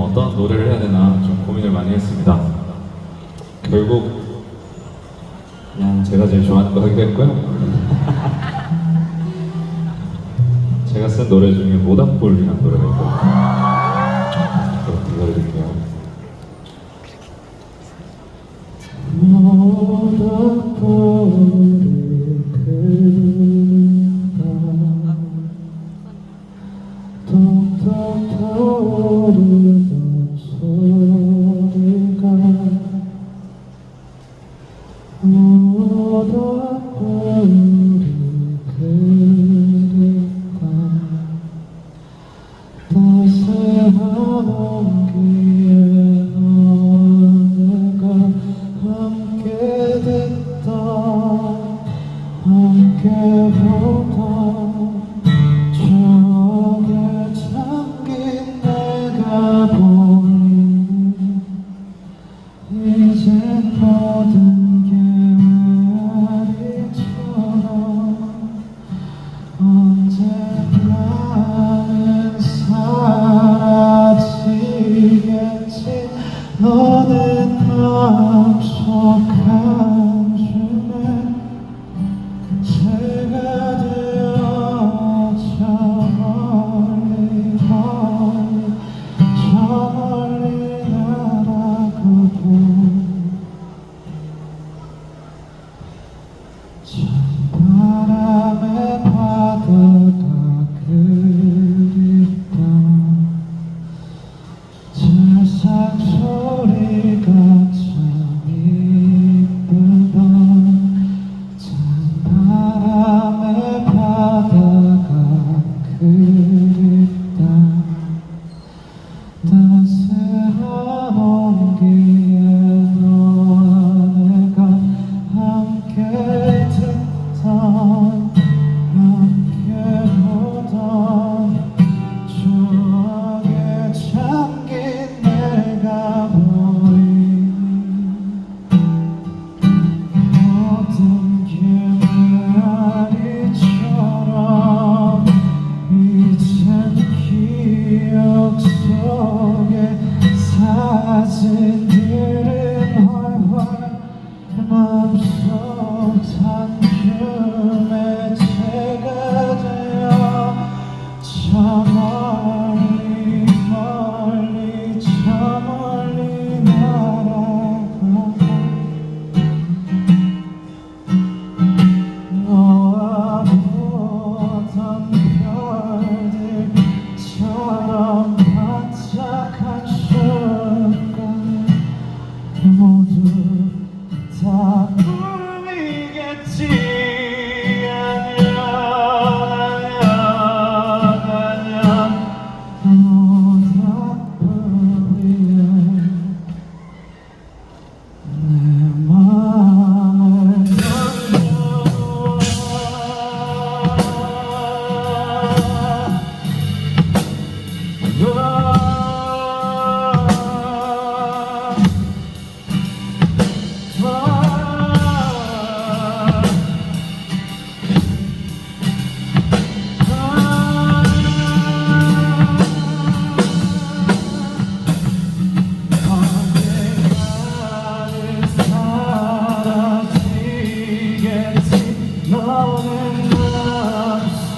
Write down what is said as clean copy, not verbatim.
어떤 노래를 해야 되나 좀 고민을 많이 했습니다. 결국 그냥 제가 제일 좋아하는 거 하기로 했고요. 제가 쓴 노래 중에 모닥불이라는 노래가 있거든요. 들려드릴게요. 모닥불을 끄다 톡톡 터오르던 소리가 모닥불을 끄다 따스한 온기에 너가 함께 듣다 함께 보다 추억에 잠긴 내가 보니 이제 모든 게 메아리처럼 언젠가는 사라지겠지. 너는 마음속 한줌에 새가 되어 저 멀리 멀리 저 멀리 날아가고 찬바람에 바다가 그립다 철삭 소리가 참 이쁘다 찬바람에 바다가 그립다 따스한 온기에 너와 내가 함께 듣던 함께 보던 추억에 잠긴 내가 보이니 모든 게 메아리처럼 이젠 기억 속에 사진들은 활활 마음속 단숨에 채가 되어 저 멀리 멀리 저 멀리 날아가 너와 보던 별들처럼 반짝한 순간 모두 다 꿈이겠지. 안녕 안녕 모닥불 위에 내 맘을 언젠가는 사라지겠지. 너는 마음속